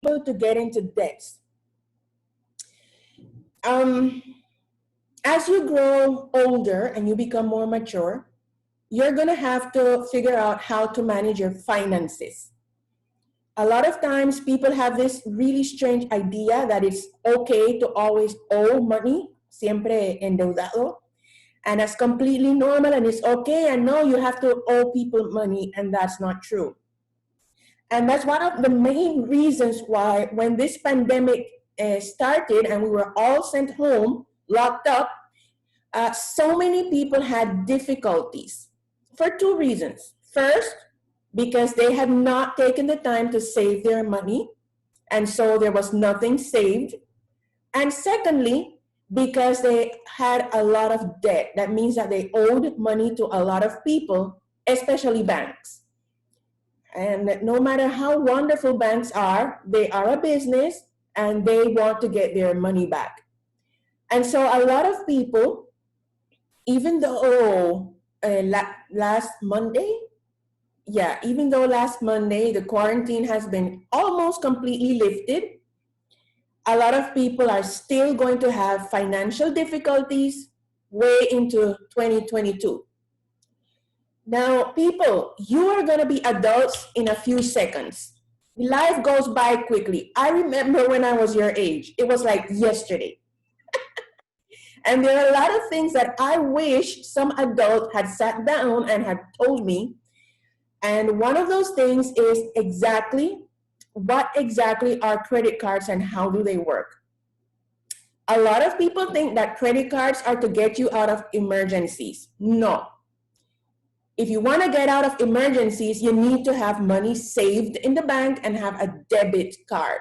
people to get into debts. As you grow older and you become more mature, you're going to have to figure out how to manage your finances. A lot of times people have this really strange idea that it's okay to always owe money, siempre endeudado, and that's completely normal and it's okay, and no, you have to owe people money, and that's not true. And that's one of the main reasons why when this pandemic started and we were all sent home, locked up, so many people had difficulties for two reasons. First, because they had not taken the time to save their money, and so there was nothing saved. And secondly, because they had a lot of debt. That means that they owed money to a lot of people, especially banks. And no matter how wonderful banks are, they are a business and they want to get their money back. And so a lot of people, even though last Monday the quarantine has been almost completely lifted, a lot of people are still going to have financial difficulties way into 2022. Now, people, you are going to be adults in a few seconds. Life goes by quickly. I remember when I was your age, it was like yesterday. And there are a lot of things that I wish some adult had sat down and had told me. And one of those things is what exactly are credit cards and how do they work? A lot of people think that credit cards are to get you out of emergencies. No. If you want to get out of emergencies, you need to have money saved in the bank and have a debit card.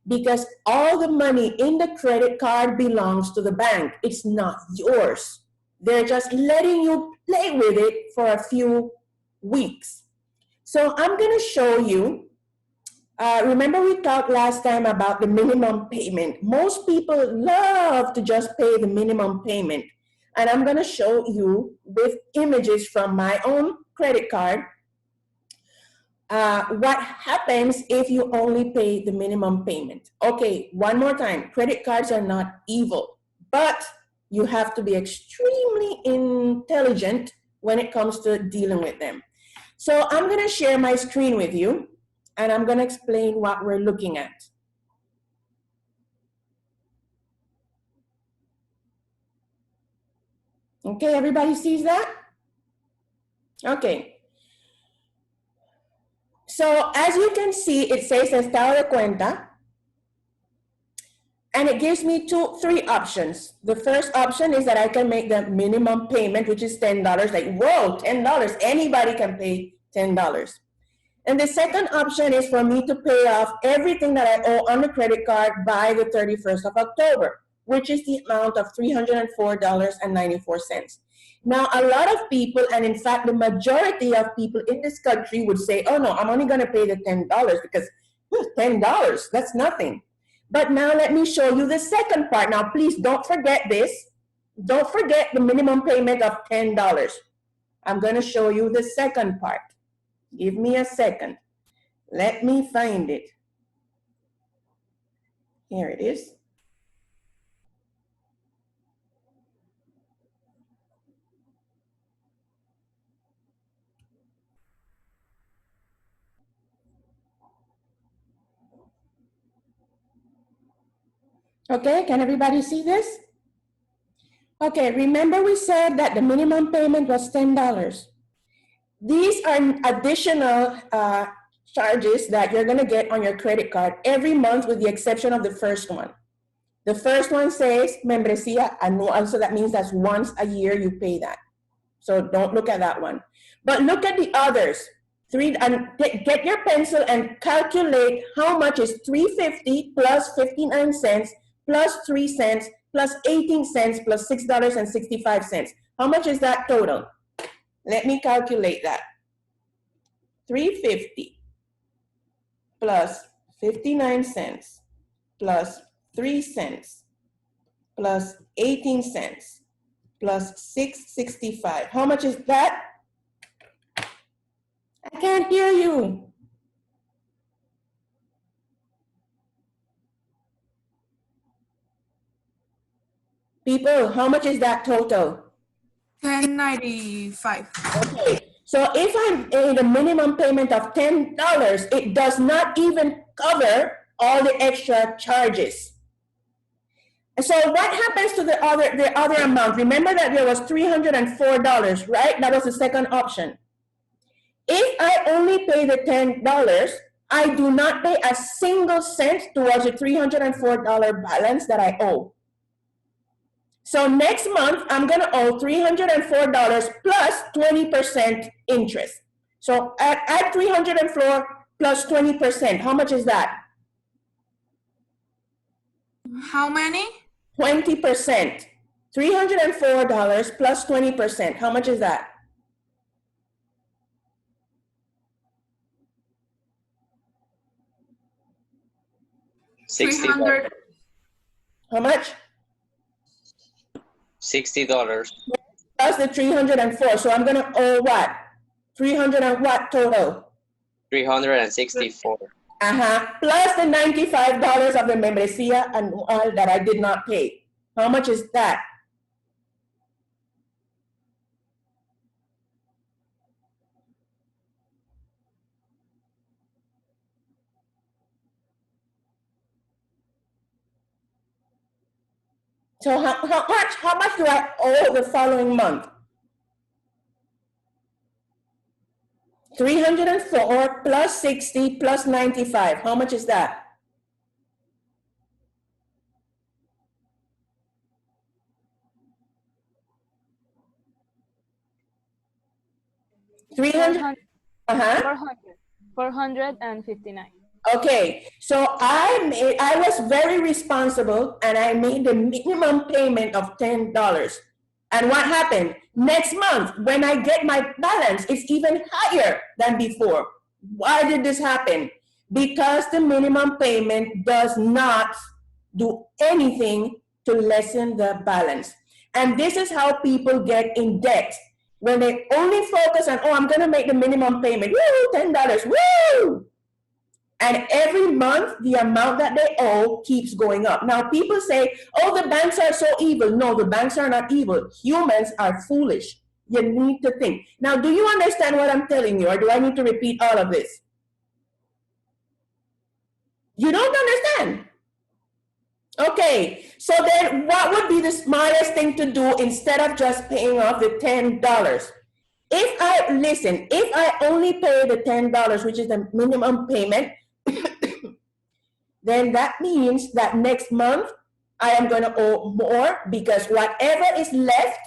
Because all the money in the credit card belongs to the bank. It's not yours. They're just letting you play with it for a few weeks. So I'm going to show you, remember we talked last time about the minimum payment. Most people love to just pay the minimum payment. And I'm going to show you with images from my own credit card what happens if you only pay the minimum payment. Okay, one more time. Credit cards are not evil, but you have to be extremely intelligent when it comes to dealing with them. So I'm going to share my screen with you, and I'm going to explain what we're looking at. Okay, everybody sees that? Okay. So as you can see, it says estado de cuenta, and it gives me three options. The first option is that I can make the minimum payment, which is $10. Like, whoa, $10, anybody can pay $10. And the second option is for me to pay off everything that I owe on the credit card by the 31st of October, which is the amount of $304.94. Now, a lot of people, and in fact, the majority of people in this country would say, oh no, I'm only gonna pay the $10 because $10, that's nothing. But now let me show you the second part. Now, please don't forget this. Don't forget the minimum payment of $10. I'm gonna show you the second part. Give me a second. Let me find it. Here it is. Okay, can everybody see this? Okay, remember we said that the minimum payment was $10. These are additional charges that you're gonna get on your credit card every month with the exception of the first one. The first one says membresía anual, so that means that's once a year you pay that. So don't look at that one. But look at the others. Get your pencil and calculate how much is $3.50 plus 59 cents plus 3 cents plus 18 cents plus $6.65. How much is that total? Let me calculate that. $3.50 plus 59 cents plus 3 cents plus 18 cents plus $6.65. How much is that? I can't hear you. People, how much is that total? $10.95. Okay, so if I made a minimum payment of $10, it does not even cover all the extra charges. And so what happens to the other amount? Remember that there was $304, right? That was the second option. If I only pay the $10, I do not pay a single cent towards the $304 balance that I owe. So next month, I'm going to owe $304 plus 20% interest. So add 304 plus 20%. How much is that? How many? 20%. $304 plus 20%. How much is that? $300. How much? $60. Plus the 304. So I'm going to owe what? 300 and what total? 364. Plus the $95 of the membresía anual that I did not pay. How much is that? So how much do I owe the following month? 304 plus 60 plus 95. How much is that? $300. 459. Okay, so I was very responsible and I made the minimum payment of $10. And what happened? Next month, when I get my balance, it's even higher than before. Why did this happen? Because the minimum payment does not do anything to lessen the balance. And this is how people get in debt. When they only focus on, oh, I'm going to make the minimum payment, woo, $10, woo! And every month, the amount that they owe keeps going up. Now, people say, oh, the banks are so evil. No, the banks are not evil. Humans are foolish. You need to think. Now, do you understand what I'm telling you, or do I need to repeat all of this? You don't understand? Okay, so then what would be the smartest thing to do instead of just paying off the $10? If I only pay the $10, which is the minimum payment, then that means that next month I am going to owe more, because whatever is left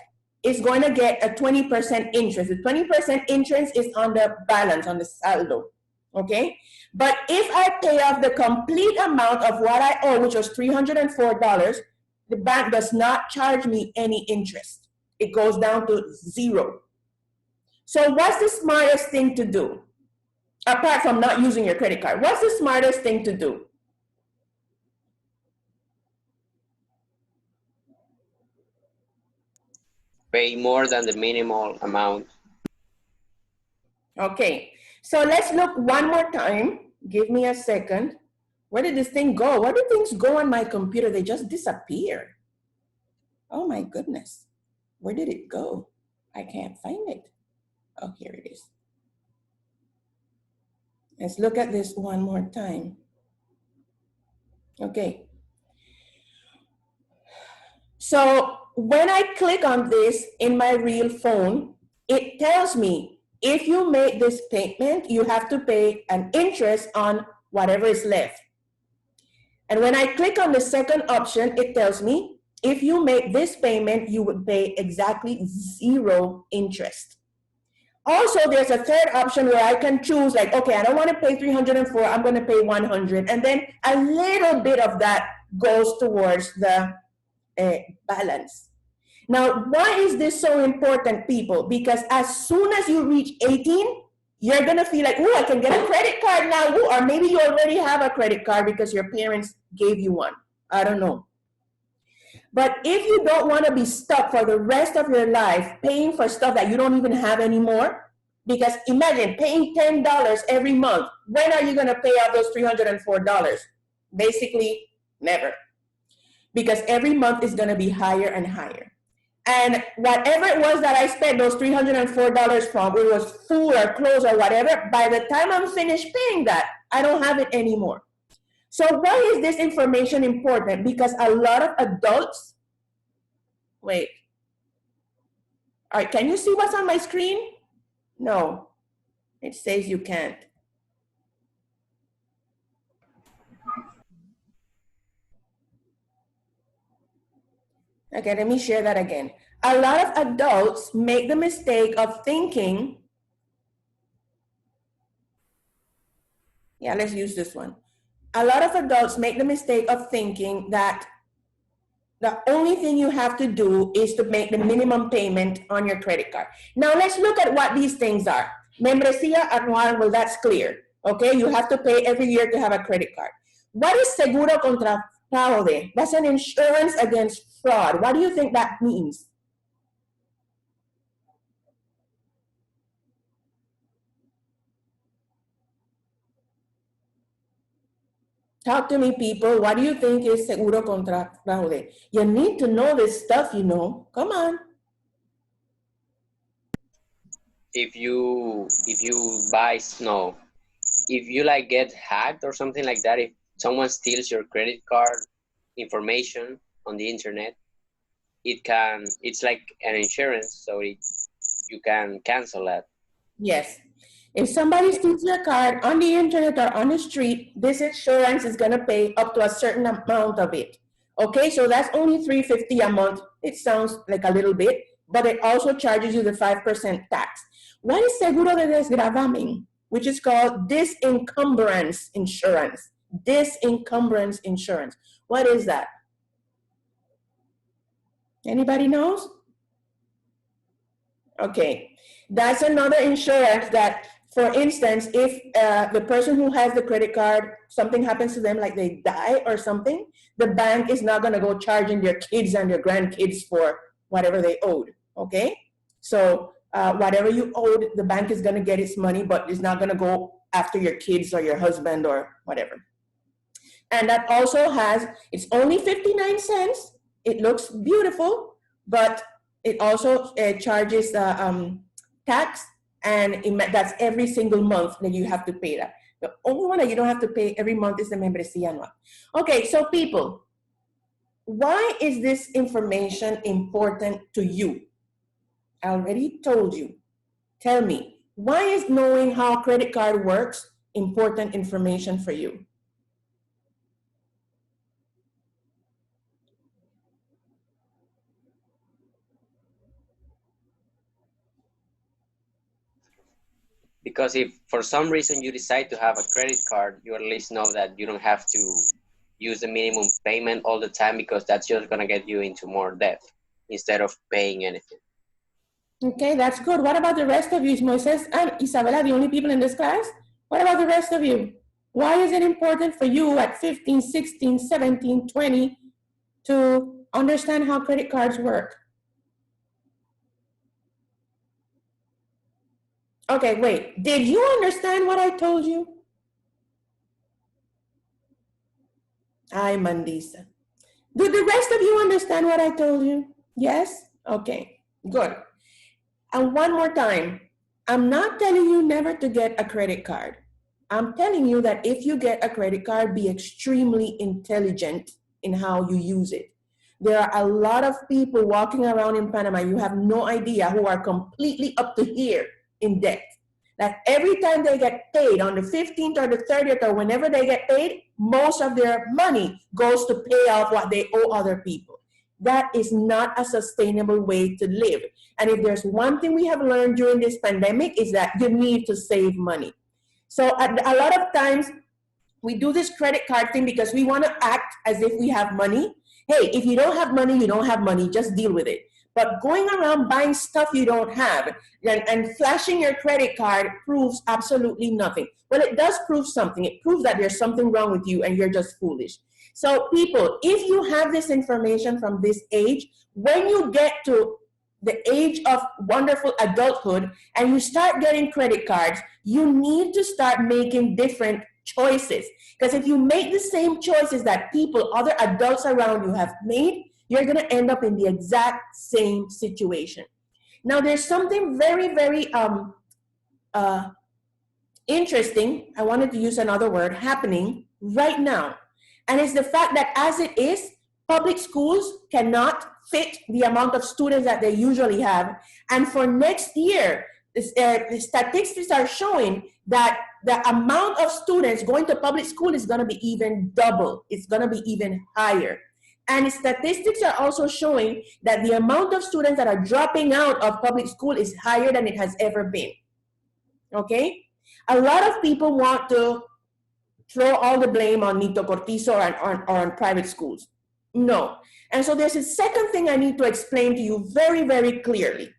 is going to get a 20% interest. The 20% interest is on the balance, on the saldo, okay? But if I pay off the complete amount of what I owe, which was $304, the bank does not charge me any interest. It goes down to zero. So what's the smartest thing to do? Apart from not using your credit card, what's the smartest thing to do? Pay more than the minimal amount. Okay, so let's look one more time. Give me a second. Where did this thing go? Where did things go on my computer? They just disappear. Oh my goodness. Where did it go? I can't find it. Oh, here it is. Let's look at this one more time. Okay. So when I click on this in my real phone, it tells me if you make this payment, you have to pay an interest on whatever is left. And when I click on the second option, it tells me if you make this payment, you would pay exactly zero interest. Also, there's a third option where I can choose, like, okay, I don't want to pay 304, I'm going to pay 100. And then a little bit of that goes towards the balance. Now, why is this so important, people? Because as soon as you reach 18, you're going to feel like, oh, I can get a credit card now. Ooh, or maybe you already have a credit card because your parents gave you one. I don't know. But if you don't want to be stuck for the rest of your life paying for stuff that you don't even have anymore, because imagine paying $10 every month. When are you going to pay out those $304? Basically, never. because every month is going to be higher and higher. And whatever it was that I spent those $304 from, it was food or clothes or whatever, by the time I'm finished paying that, I don't have it anymore. So why is this information important? Because a lot of adults, wait, all right, can you see what's on my screen? No, it says you can't. Okay, let me share that again. A lot of adults make the mistake of thinking, yeah, let's use this one. A lot of adults make the mistake of thinking that the only thing you have to do is to make the minimum payment on your credit card. Now let's look at what these things are. Membresía anual, well, that's clear. Okay, you have to pay every year to have a credit card. What is seguro contra fraude? That's an insurance against fraud. What do you think that means? Talk to me, people. What do you think is seguro contra fraude? You need to know this stuff, you know. Come on. If you buy snow, if you like get hacked or something like that, if someone steals your credit card information on the internet, it's like an insurance, so you can cancel that. Yes. If somebody steals your card on the internet or on the street, this insurance is going to pay up to a certain amount of it. Okay, so that's only $350 a month. It sounds like a little bit, but it also charges you the 5% tax. What is seguro de desgravamen, which is called disencumbrance insurance? Disencumbrance insurance. What is that? Anybody knows? Okay, that's another insurance that, for instance, if the person who has the credit card, something happens to them, like they die or something, the bank is not going to go charging their kids and their grandkids for whatever they owed, okay? So whatever you owed, the bank is going to get its money, but it's not going to go after your kids or your husband or whatever. And that also has, it's only 59 cents. It looks beautiful, but it also charges tax, and that's every single month that you have to pay that. The only one that you don't have to pay every month is the membresía anual. Okay, so people, why is this information important to you? I already told you. Tell me, why is knowing how a credit card works important information for you? Because if for some reason you decide to have a credit card, you at least know that you don't have to use the minimum payment all the time, because that's just going to get you into more debt instead of paying anything. Okay, that's good. What about the rest of you? Is Moises and Isabella the only people in this class? What about the rest of you? Why is it important for you at 15, 16, 17, 20 to understand how credit cards work? Okay, wait. Did you understand what I told you? Ay, Mandisa. Did the rest of you understand what I told you? Yes? Okay, good. And one more time, I'm not telling you never to get a credit card. I'm telling you that if you get a credit card, be extremely intelligent in how you use it. There are a lot of people walking around in Panama, you have no idea, who are completely up to here in debt. That every time they get paid on the 15th or the 30th or whenever they get paid, most of their money goes to pay off what they owe other people. That is not a sustainable way to live. And if there's one thing we have learned during this pandemic, is that you need to save money. So a lot of times we do this credit card thing because we want to act as if we have money. Hey, if you don't have money, you don't have money, just deal with it. But going around buying stuff you don't have and flashing your credit card proves absolutely nothing. Well, it does prove something. It proves that there's something wrong with you and you're just foolish. So people, if you have this information from this age, when you get to the age of wonderful adulthood and you start getting credit cards, you need to start making different choices. Because if you make the same choices that people, other adults around you have made, you're going to end up in the exact same situation. Now, there's something very, very interesting, I wanted to use another word, happening right now. And it's the fact that as it is, public schools cannot fit the amount of students that they usually have. And for next year, the statistics are showing that the amount of students going to public school is going to be even double. It's going to be even higher. And statistics are also showing that the amount of students that are dropping out of public school is higher than it has ever been. Okay? A lot of people want to throw all the blame on Nito Cortizo or on private schools. No. And so there's a second thing I need to explain to you very, very clearly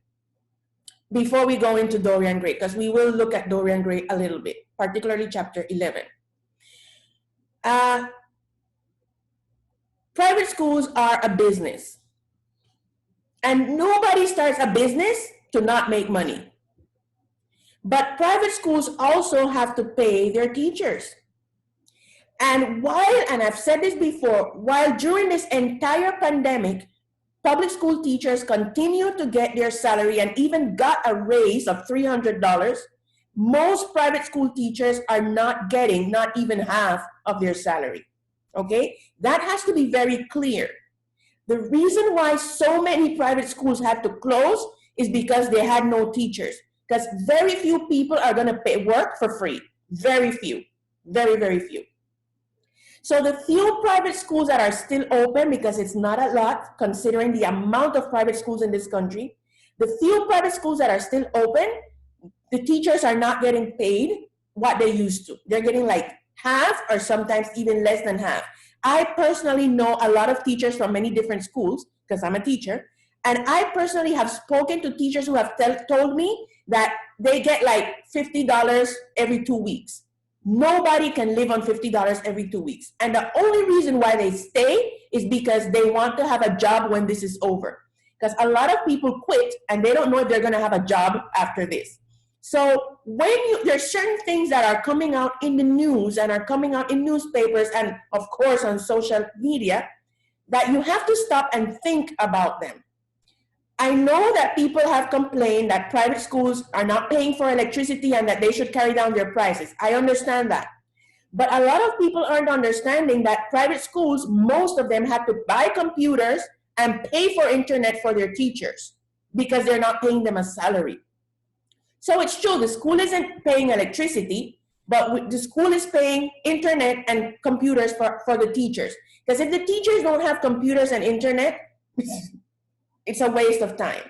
before we go into Dorian Grey, because we will look at Dorian Grey a little bit, particularly chapter 11. Private schools are a business. And nobody starts a business to not make money. But private schools also have to pay their teachers. And I've said this before, while during this entire pandemic, public school teachers continue to get their salary and even got a raise of $300, most private school teachers are not getting not even half of their salary. Okay? That has to be very clear. The reason why so many private schools had to close is because they had no teachers. Because very few people are going to work for free. Very few. Very, very few. So the few private schools that are still open, because it's not a lot considering the amount of private schools in this country, the few private schools that are still open, the teachers are not getting paid what they used to. They're getting like half or sometimes even less than half. I personally know a lot of teachers from many different schools because I'm a teacher. And I personally have spoken to teachers who have told me that they get like $50 every 2 weeks. Nobody can live on $50 every 2 weeks. And the only reason why they stay is because they want to have a job when this is over. Because a lot of people quit and they don't know if they're going to have a job after this. So when there's certain things that are coming out in the news and are coming out in newspapers and of course on social media, that you have to stop and think about them. I know that people have complained that private schools are not paying for electricity and that they should carry down their prices. I understand that. But a lot of people aren't understanding that private schools, most of them have to buy computers and pay for internet for their teachers because they're not paying them a salary. So it's true, the school isn't paying electricity, but the school is paying internet and computers for the teachers. Because if the teachers don't have computers and internet, it's a waste of time.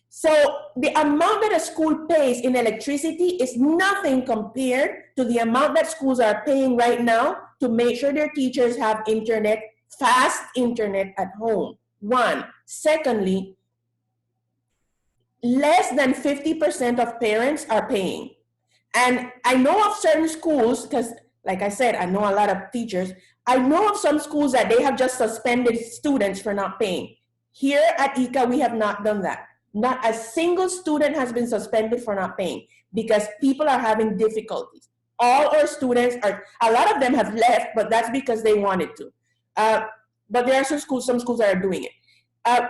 So the amount that a school pays in electricity is nothing compared to the amount that schools are paying right now to make sure their teachers have internet, fast internet at home. One. Secondly, less than 50% of parents are paying. And I know of certain schools, because like I said, I know a lot of teachers. I know of some schools that they have just suspended students for not paying. Here at ICA, we have not done that. Not a single student has been suspended for not paying because people are having difficulties. All our students a lot of them have left, but that's because they wanted to. But there are some schools that are doing it.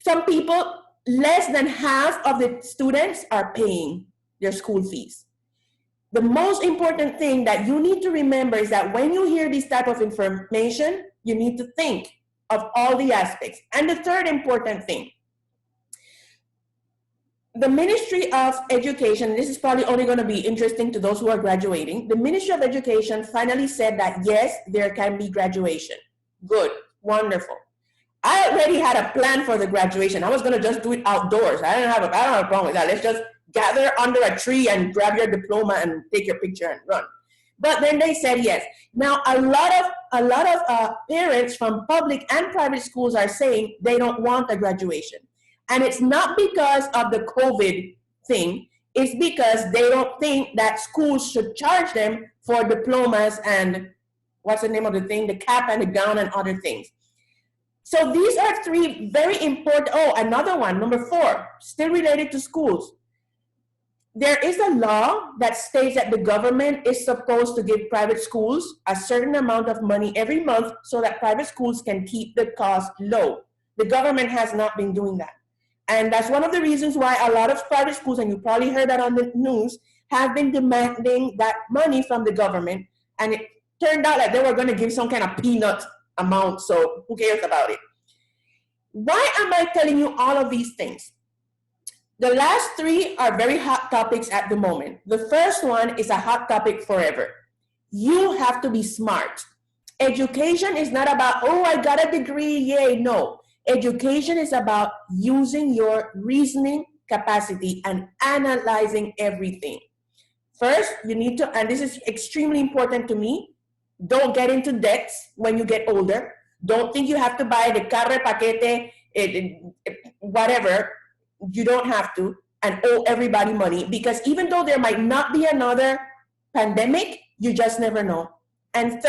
Some people, less than half of the students are paying their school fees. The most important thing that you need to remember is that when you hear this type of information, you need to think of all the aspects. And the third important thing, the Ministry of Education, this is probably only going to be interesting to those who are graduating. The Ministry of Education finally said that yes, there can be graduation. Good, wonderful. I already had a plan for the graduation. I was going to just do it outdoors. I don't have a problem with that. Let's just gather under a tree and grab your diploma and take your picture and run. But then they said yes. Now a lot of parents from public and private schools are saying they don't want a graduation, and it's not because of the COVID thing. It's because they don't think that schools should charge them for diplomas and what's the name of the thing, the cap and the gown and other things. So these are three very important. Oh, another one, number 4, still related to schools. there is a law that states that the government is supposed to give private schools a certain amount of money every month so that private schools can keep the cost low. The government has not been doing that. And that's one of the reasons why a lot of private schools, and you probably heard that on the news, have been demanding that money from the government. And it turned out that they were going to give some kind of peanut amount, so who cares about it? Why am I telling you all of these things? The last three are very hot topics at the moment. The first one is a hot topic forever. You have to be smart. Education is not about, oh, I got a degree, yay, no. Education is about using your reasoning capacity and analyzing everything. First, you need to, and this is extremely important to me, don't get into debts when you get older. Don't think you have to buy the carre paquete, whatever. You don't have to, and owe everybody money, because even though there might not be another pandemic, you just never know. And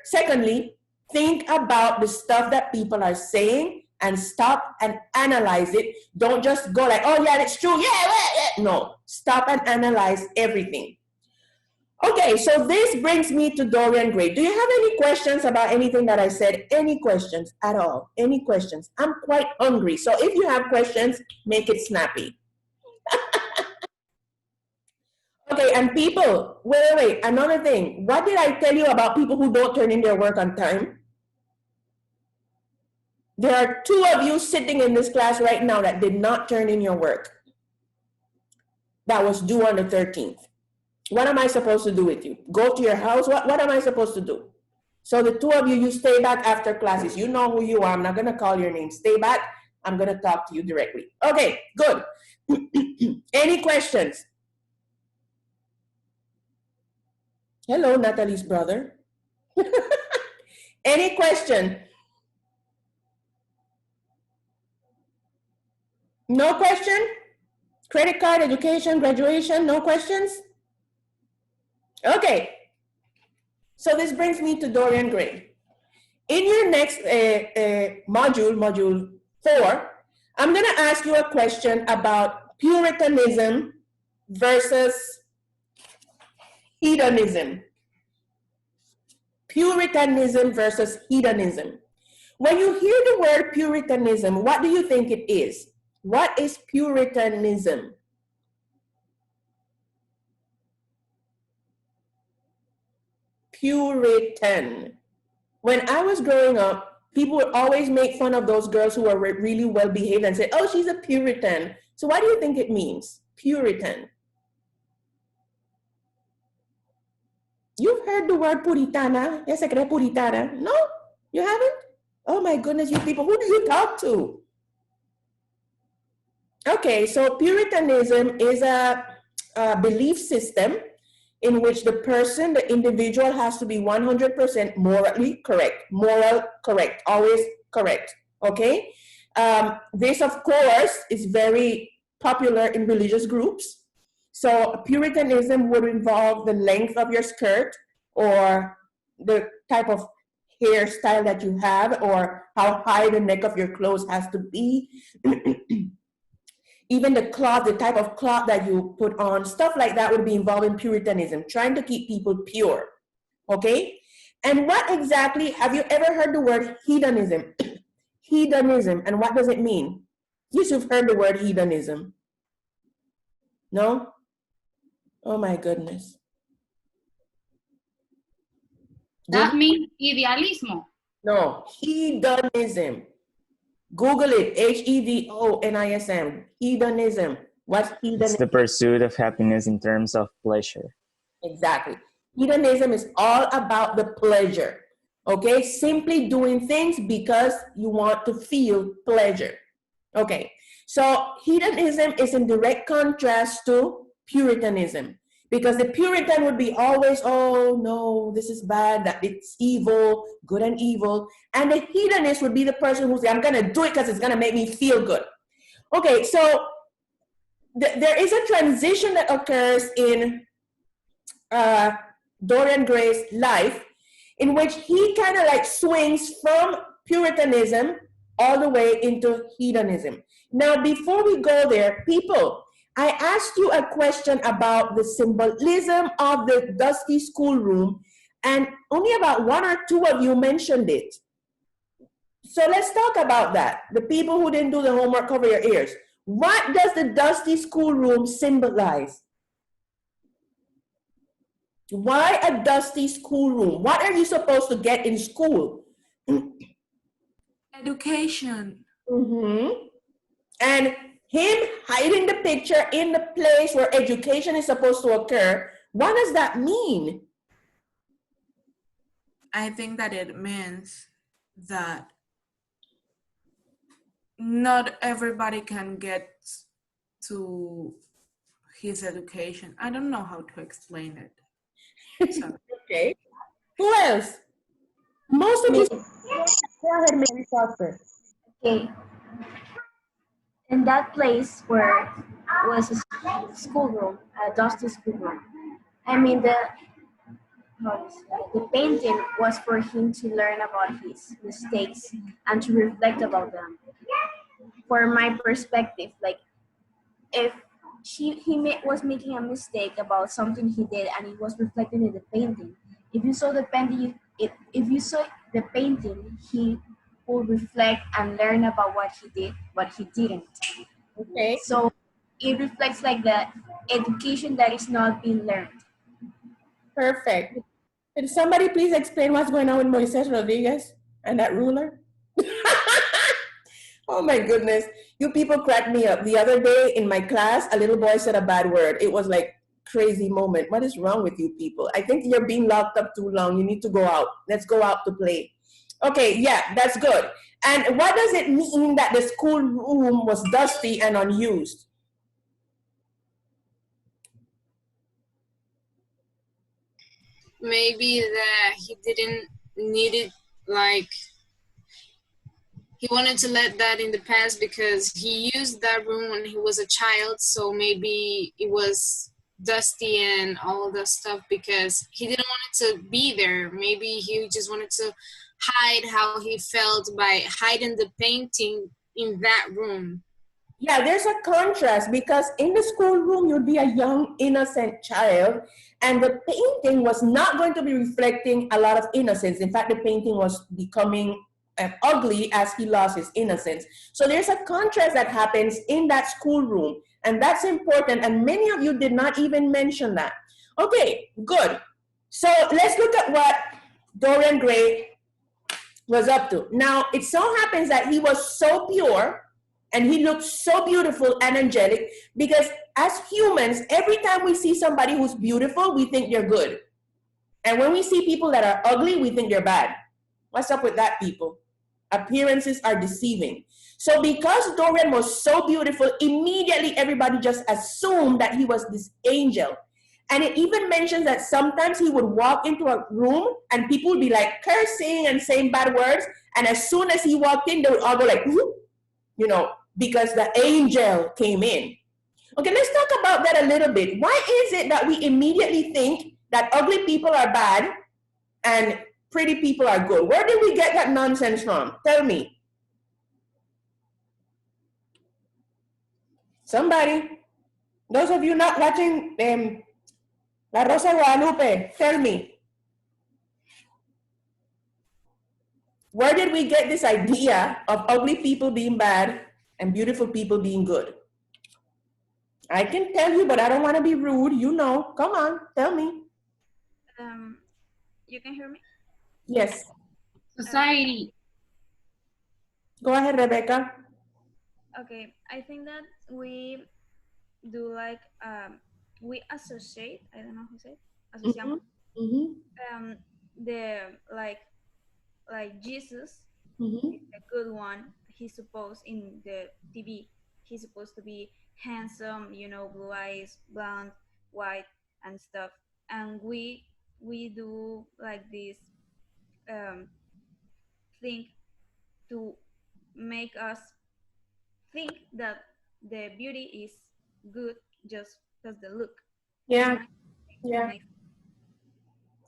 secondly, think about the stuff that people are saying and stop and analyze it. Don't just go like, oh yeah, it's true, yeah. No, stop and analyze everything. Okay, so this brings me to Dorian Gray. Do you have any questions about anything that I said? Any questions at all? Any questions? I'm quite hungry, so if you have questions, make it snappy. Okay, and people, wait, another thing. What did I tell you about people who don't turn in their work on time? There are 2 of you sitting in this class right now that did not turn in your work. That was due on the 13th. What am I supposed to do with you? Go to your house? What am I supposed to do? So the 2 of you, you stay back after classes. You know who you are. I'm not going to call your name. Stay back. I'm going to talk to you directly. Okay, good. Any questions? Hello, Natalie's brother. Any question? No question? Credit card, education, graduation, no questions? Okay, so this brings me to Dorian Gray. In your next module 4, I'm going to ask you a question about Puritanism versus hedonism. Puritanism versus hedonism. When you hear the word Puritanism, what do you think it is? What is Puritanism? Puritan. When I was growing up, people would always make fun of those girls who are really well behaved and say, oh, she's a Puritan. So what do you think it means? Puritan. You've heard the word Puritana. Yes, I cree Puritana. No, you haven't? Oh my goodness, you people, who do you talk to? Okay, so Puritanism is a belief system in which the person, the individual, has to be 100% morally correct. Moral correct, always correct, okay? This, of course, is very popular in religious groups. So Puritanism would involve the length of your skirt or the type of hairstyle that you have or how high the neck of your clothes has to be. Even the cloth, the type of cloth that you put on, stuff like that would be involved in Puritanism, trying to keep people pure, okay? And what exactly, have you ever heard the word hedonism? Hedonism, and what does it mean? Yes, you've heard the word hedonism. No? Oh my goodness. That means idealismo. No, hedonism. Google it, Hedonism. Hedonism. What's hedonism? It's the pursuit of happiness in terms of pleasure. Exactly. Hedonism is all about the pleasure, okay? Simply doing things because you want to feel pleasure, okay? So hedonism is in direct contrast to Puritanism, because the Puritan would be always, oh no, this is bad, that it's evil, good and evil. And the hedonist would be the person who says, I'm gonna do it because it's gonna make me feel good. Okay, so there is a transition that occurs in Dorian Gray's life, in which he kind of like swings from Puritanism all the way into hedonism. Now, before we go there, people, I asked you a question about the symbolism of the dusty schoolroom, and only about one or two of you mentioned it. So let's talk about that. The people who didn't do the homework, cover your ears. What does the dusty schoolroom symbolize? Why a dusty schoolroom? What are you supposed to get in school? Education. And him hiding the picture in the place where education is supposed to occur, what does that mean? I think that it means that not everybody can get to his education. I don't know how to explain it. So. Okay. Who else? Most of you. Go ahead, Mary Foster. Okay. In that place where was a schoolroom, a dusty schoolroom. I mean, the painting was for him to learn about his mistakes and to reflect about them. For my perspective, like if was making a mistake about something he did and it was reflected in the painting. If you saw the painting, if you saw the painting, he will reflect and learn about what he did, what he didn't. Okay. So it reflects like the education that is not being learned. Perfect. Can somebody please explain what's going on with Moises Rodriguez and that ruler? Oh my goodness. You people cracked me up. The other day in my class, a little boy said a bad word. It was like crazy moment. What is wrong with you people? I think you're being locked up too long. You need to go out. Let's go out to play. Okay, yeah, that's good. And what does it mean that the school room was dusty and unused? Maybe that he didn't need it, like he wanted to let that in the past because he used that room when he was a child, so maybe it was dusty and all of that stuff because he didn't want it to be there. Maybe he just wanted to hide how he felt by hiding the painting in that room. Yeah, there's a contrast because in the schoolroom, you'd be a young, innocent child, and the painting was not going to be reflecting a lot of innocence. In fact, the painting was becoming ugly as he lost his innocence. So there's a contrast that happens in that schoolroom, and that's important, and many of you did not even mention that. Okay, good. So let's look at what Dorian Gray was up to. Now, it so happens that he was so pure, and he looked so beautiful and angelic because as humans, every time we see somebody who's beautiful, we think they're good. And when we see people that are ugly, we think they're bad. What's up with that, people? Appearances are deceiving. So because Dorian was so beautiful, immediately everybody just assumed that he was this angel. And it even mentions that sometimes he would walk into a room and people would be like cursing and saying bad words. And as soon as he walked in, they would all go like, whoop, you know, because the angel came in. Okay, let's talk about that a little bit. Why is it that we immediately think that ugly people are bad and pretty people are good? Where did we get that nonsense from? Tell me. Somebody. Those of you not watching La Rosa de Guadalupe, tell me. Where did we get this idea of ugly people being bad and beautiful people being good? I can tell you, but I don't want to be rude. You know. Come on, tell me. You can hear me? Yes. Society. Go ahead, Rebecca. Okay, I think that we do like we associate. I don't know how to say it. Asociamos. The like Jesus is a good one. He's supposed in the TV. He's supposed to be handsome, you know, blue eyes, blonde, white, and stuff. And we do like this thing to make us think that the beauty is good just because the look. Yeah. Yeah.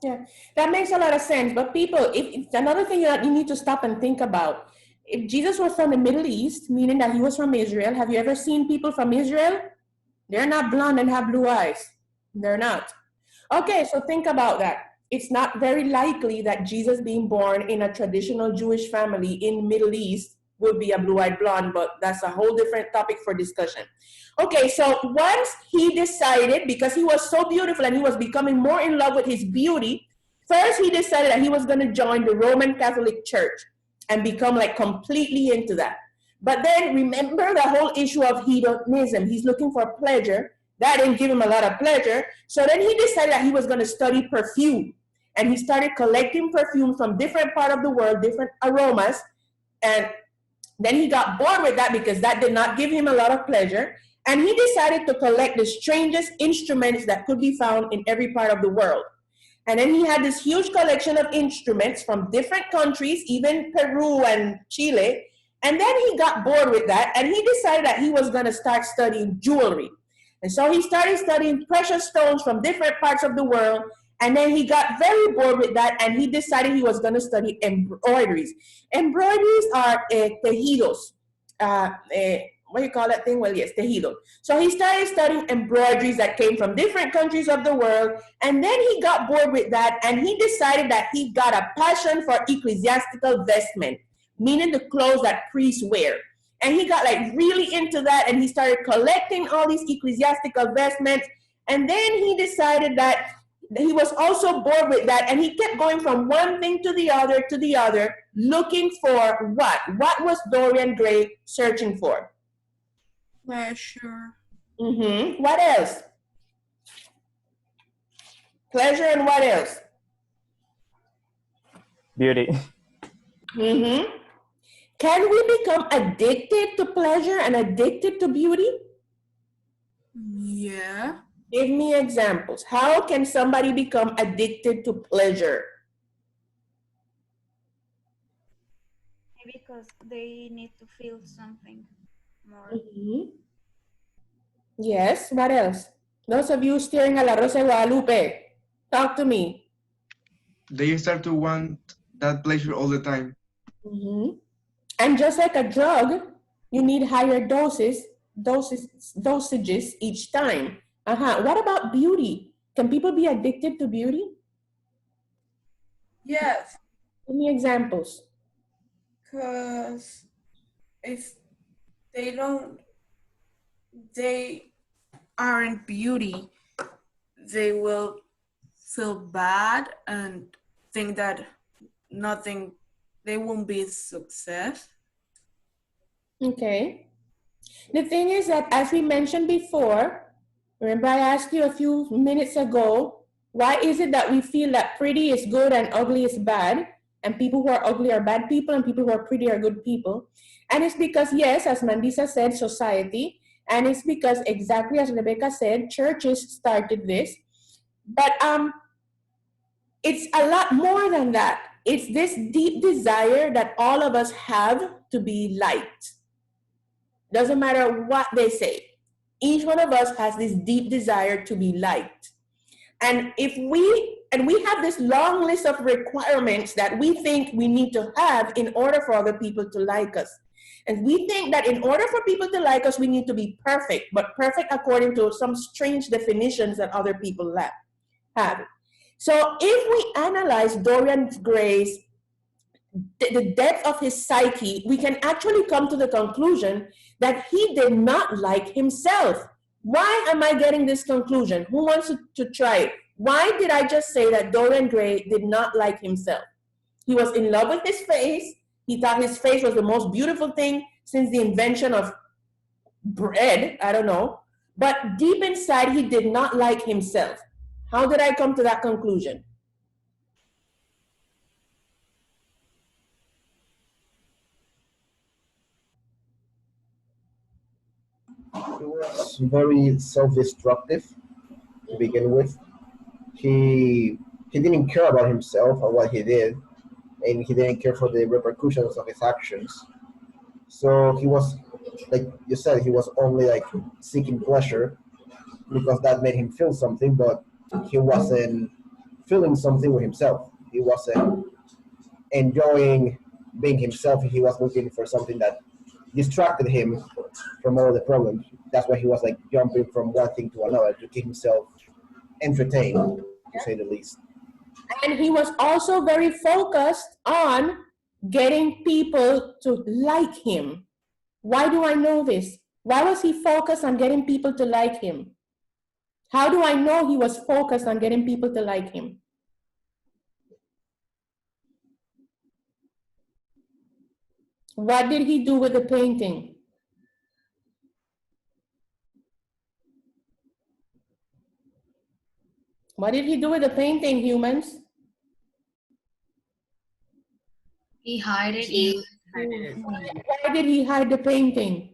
Yeah, that makes a lot of sense. But people, if it's another thing that you need to stop and think about. If Jesus was from the Middle East, meaning that he was from Israel, have you ever seen people from Israel? They're not blonde and have blue eyes. They're not. Okay, so think about that. It's not very likely that Jesus being born in a traditional Jewish family in Middle East would be a blue-eyed blonde, but that's a whole different topic for discussion. Okay, so once he decided, because he was so beautiful and he was becoming more in love with his beauty, first he decided that he was going to join the Roman Catholic Church and become like completely into that. But then remember the whole issue of hedonism. He's looking for pleasure. That didn't give him a lot of pleasure. So then he decided that he was going to study perfume. And he started collecting perfume from different parts of the world, different aromas. And then he got bored with that because that did not give him a lot of pleasure. And he decided to collect the strangest instruments that could be found in every part of the world. And then he had this huge collection of instruments from different countries, even Peru and Chile. And then he got bored with that, and he decided that he was going to start studying jewelry. And so he started studying precious stones from different parts of the world, and then he got very bored with that, and he decided he was going to study embroideries. Embroideries are tejidos. What do you call that thing? Well, yes, tejido. So he started studying embroideries that came from different countries of the world, and then he got bored with that, and he decided that he got a passion for ecclesiastical vestment, meaning the clothes that priests wear. And he got like really into that, and he started collecting all these ecclesiastical vestments. And then he decided that he was also bored with that, and he kept going from one thing to the other, looking for what? What was Dorian Gray searching for? Pleasure. What else? Pleasure, and what else? Beauty. Can we become addicted to pleasure and addicted to beauty? Yeah. Give me examples. How can somebody become addicted to pleasure? Because they need to feel something more. Yes, what else? Those of you staring at La Rosa de Guadalupe, talk to me. They start to want that pleasure all the time. And just like a drug, you need higher dosages each time. What about beauty? Can people be addicted to beauty? Yes. Give me examples. Because if they aren't beauty, they will feel bad and think that they won't be a success. Okay. The thing is that, as we mentioned before, remember I asked you a few minutes ago, why is it that we feel that pretty is good and ugly is bad, and people who are ugly are bad people and people who are pretty are good people? And it's because, yes, as Mandisa said, society, and it's because, exactly as Rebecca said, churches started this. But it's a lot more than that. It's this deep desire that all of us have to be liked. Doesn't matter what they say. Each one of us has this deep desire to be liked. And we have this long list of requirements that we think we need to have in order for other people to like us. And we think that in order for people to like us, we need to be perfect, but perfect according to some strange definitions that other people have. So if we analyze Dorian Gray's, the depth of his psyche, we can actually come to the conclusion that he did not like himself. Why am I getting this conclusion? Who wants to try it? Why did I just say that Dorian Gray did not like himself? He was in love with his face. He thought his face was the most beautiful thing since the invention of bread. I don't know. But deep inside, he did not like himself. How did I come to that conclusion? He was very self-destructive to begin with. He didn't care about himself or what he did, and he didn't care for the repercussions of his actions. So he was, like you said, he was only like seeking pleasure because that made him feel something, but he wasn't feeling something with himself. He wasn't enjoying being himself. He was looking for something that distracted him from all the problems. That's why he was like jumping from one thing to another to keep himself entertained, to say the least. And he was also very focused on getting people to like him. Why do I know this? Why was he focused on getting people to like him? How do I know he was focused on getting people to like him? What did he do with the painting? What did he do with the painting, humans? He hid it. Why did he hide the painting?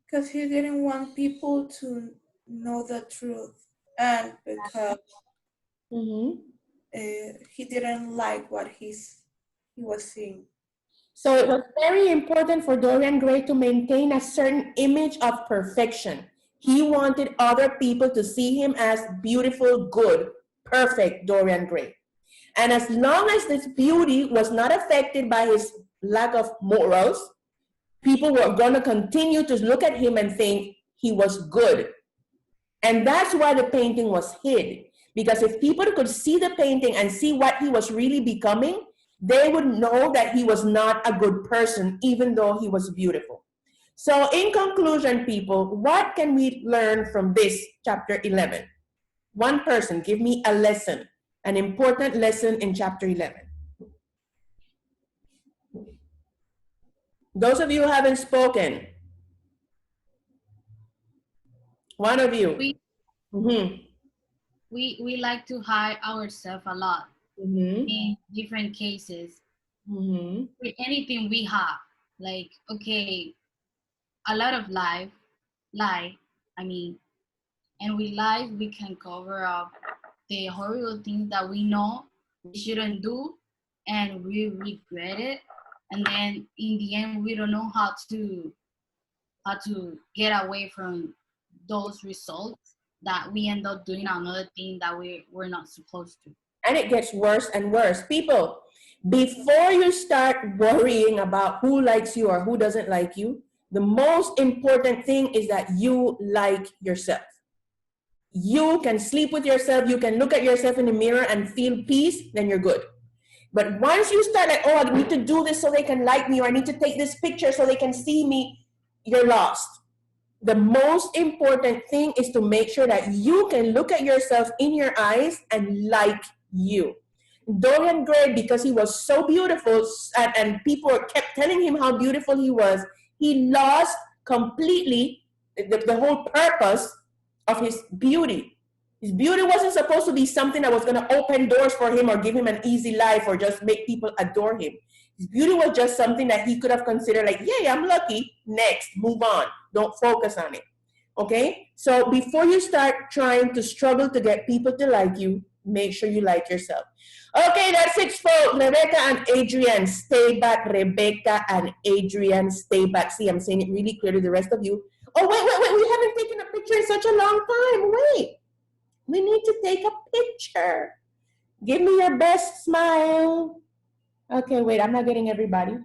Because he didn't want people to know the truth, and because he didn't like what he was seeing. So it was very important for Dorian Gray to maintain a certain image of perfection. He wanted other people to see him as beautiful, good, perfect Dorian Gray. And as long as this beauty was not affected by his lack of morals, people were going to continue to look at him and think he was good. And that's why the painting was hid. Because if people could see the painting and see what he was really becoming, they would know that he was not a good person, even though he was beautiful. So in conclusion, people, what can we learn from this chapter 11? One person, give me a lesson, an important lesson in chapter 11. Those of you who haven't spoken, one of you. We like to hide ourselves a lot in different cases. With anything we have, like, okay, a lot of lie, and with lies we can cover up the horrible things that we know we shouldn't do, and we regret it, and then in the end we don't know how to get away from those results that we end up doing another thing that we're not supposed to. And it gets worse and worse. People, before you start worrying about who likes you or who doesn't like you, the most important thing is that you like yourself. You can sleep with yourself, you can look at yourself in the mirror and feel peace, then you're good. But once you start like, oh, I need to do this so they can like me, or I need to take this picture so they can see me, you're lost. The most important thing is to make sure that you can look at yourself in your eyes and like you. Dorian Gray, because he was so beautiful and people kept telling him how beautiful he was, he lost completely the whole purpose of his beauty. His beauty wasn't supposed to be something that was going to open doors for him or give him an easy life or just make people adore him. His beauty was just something that he could have considered like, yay, I'm lucky, next, move on. Don't focus on it, okay? So before you start trying to struggle to get people to like you, make sure you like yourself. Okay, that's it, folks. Rebecca and Adrian, stay back. Rebecca and Adrian, stay back. See, I'm saying it really clear to the rest of you. Oh, wait, we haven't taken a picture in such a long time. Wait, we need to take a picture. Give me your best smile. Okay, wait, I'm not getting everybody.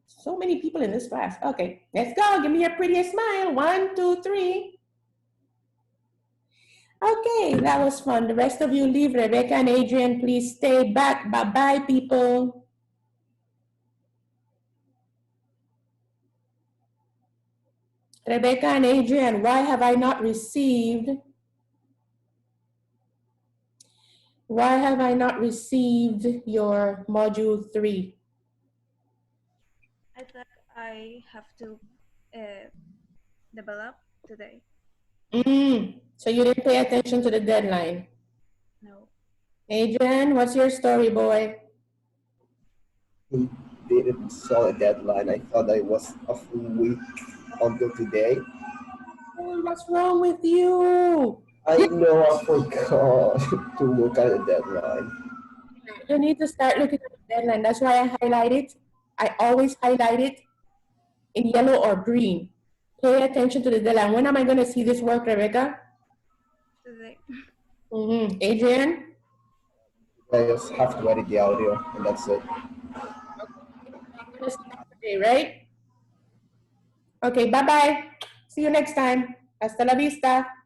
So many people in this class. Okay, let's go. Give me your prettiest smile. 1, 2, 3. Okay, that was fun. The rest of you leave. Rebecca and Adrian, please stay back. Bye-bye, people. Rebecca and Adrian, why have I not received? Why have I not received your module 3? I thought I have to develop today. So you didn't pay attention to the deadline? No. Adrian, what's your story, boy? He didn't saw a deadline. I thought that it was a full week until today. Oh, what's wrong with you? I know I forgot to look at the deadline. You need to start looking at the deadline. That's why I highlight it. I always highlight it in yellow or green. Pay attention to the deadline. When am I going to see this work, Rebecca? Today. Adrian? I just have to edit the audio, and that's it. Just today, right? Okay, bye-bye. See you next time. Hasta la vista.